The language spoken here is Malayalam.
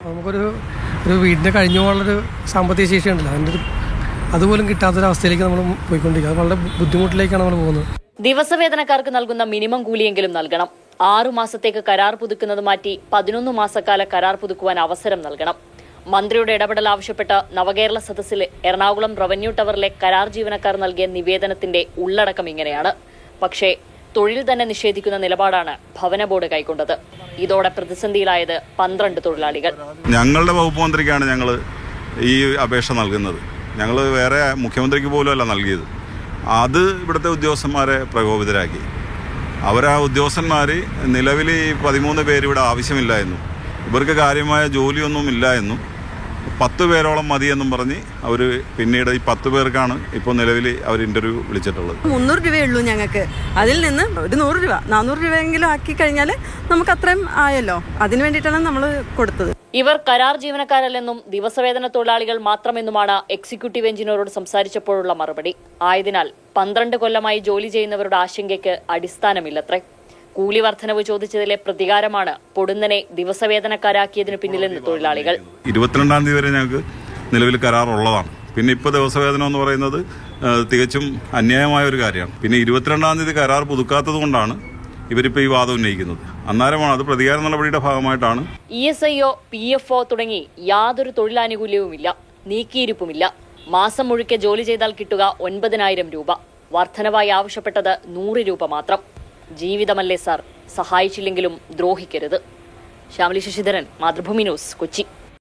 നമുക്കൊരു വീടിൻ്റെ കഴിഞ്ഞു പോകാനുള്ളൊരു സാമ്പത്തിക ശേഷി ഉണ്ടല്ലോ, അതിൻ്റെ അതുപോലും കിട്ടാത്തൊരവസ്ഥയിലേക്ക് നമ്മൾ പോയിക്കൊണ്ടിരിക്കുക. അത് വളരെ ബുദ്ധിമുട്ടിലേക്കാണ് നമ്മൾ പോകുന്നത്. ദിവസവേതനക്കാർക്ക് നൽകുന്ന മിനിമം കൂലിയെങ്കിലും നൽകണം. 6 മാസത്തേക്ക് കരാർ പുതുക്കുന്നത് മാറ്റി 11 മാസക്കാല കരാർ പുതുക്കുവാൻ അവസരം നൽകണം. മന്ത്രിയുടെ ഇടപെടൽ ആവശ്യപ്പെട്ട് നവകേരള സദസ്സിൽ എറണാകുളം റവന്യൂ ടവറിലെ കരാർ ജീവനക്കാർ നൽകിയ നിവേദനത്തിന്റെ ഉള്ളടക്കം ഇങ്ങനെയാണ്. പക്ഷേ തൊഴിൽ തന്നെ നിഷേധിക്കുന്ന നിലപാടാണ് ഭവന ബോർഡ് കൈക്കൊണ്ടത്. ഇതോടെ പ്രതിസന്ധിയിലായത് 12 തൊഴിലാളികൾ. ഞങ്ങളുടെ വകുപ്പ് മന്ത്രിക്കാണ് ഞങ്ങൾ ഈ അപേക്ഷ നൽകുന്നത്. ഞങ്ങൾ വേറെ മുഖ്യമന്ത്രിക്ക് പോലും അല്ല നൽകിയത്. അത് ഇവിടുത്തെ ഉദ്യോഗസ്ഥന്മാരെ പ്രകോപിതരാക്കി. ആ ഉദ്യോഗസ്ഥന്മാർ നിലവിൽ 13 പേര് ഇവിടെ ആവശ്യമില്ല എന്നും ഇവർക്ക് കാര്യമായ ജോലിയൊന്നും ഇല്ല എന്നും 10 പേരോളം മതിയെന്നും പറഞ്ഞ് അവർ പിന്നീട് ഈ 10 പേർക്കാണ് ഇപ്പോൾ നിലവിൽ അവർ ഇൻ്റർവ്യൂ വിളിച്ചിട്ടുള്ളത്. 300 രൂപയുള്ളൂ ഞങ്ങൾക്ക്. അതിൽ നിന്ന് ഒരു 100 രൂപ 400 രൂപയെങ്കിലും ആക്കി കഴിഞ്ഞാൽ നമുക്ക് അത്രയും ആയല്ലോ. അതിനു വേണ്ടിയിട്ടാണ് നമ്മൾ കൊടുത്തത്. ഇവർ കരാർ ജീവനക്കാരല്ലെന്നും ദിവസവേതന തൊഴിലാളികൾ മാത്രമെന്നുമാണ് എക്സിക്യൂട്ടീവ് എഞ്ചിനീയറോട് സംസാരിച്ചപ്പോഴുള്ള മറുപടി. ആയതിനാൽ 12 കൊല്ലമായി ജോലി ചെയ്യുന്നവരുടെ ആശങ്കയ്ക്ക് അടിസ്ഥാനമില്ലത്രേ. കൂലി വർധനവ് ചോദിച്ചതിലെ പ്രതികാരമാണ് പൊടുന്നനെ ദിവസവേതനക്കാരാക്കിയതിനു പിന്നിലെന്ന് തൊഴിലാളികൾ. 22-ാം തീയതി വരെ ഞങ്ങൾക്ക് നിലവിൽ കരാർ ഉള്ളതാണ്. പിന്നെ ഇപ്പോൾ ദിവസവേതനം എന്ന് പറയുന്നത് തികച്ചും അന്യായമായ ഒരു കാര്യമാണ്. പിന്നെ 22-ാം തീയതി കരാർ പുതുക്കാത്തത് കൊണ്ടാണ് ഇവരിപ്പോൾ ഈ വാദം ഉന്നയിക്കുന്നത്. അന്നേരമാണ് അത് പ്രതികാര നടപടിയുടെ ഭാഗമായിട്ടാണ്. ESIO, PFO തുടങ്ങി യാതൊരു തൊഴിലാനുകൂല്യവുമില്ല, നീക്കിയിരിപ്പുമില്ല. മാസം മുഴുക്കെ ജോലി ചെയ്താൽ കിട്ടുക 9,000 രൂപ. വർധനവായി ആവശ്യപ്പെട്ടത് 100 രൂപ മാത്രം. ജീവിതമല്ലേ സാർ, സഹായിച്ചില്ലെങ്കിലും ദ്രോഹിക്കരുത്. ശ്യാമലി ശശിധരൻ, മാതൃഭൂമി ന്യൂസ്, കൊച്ചി.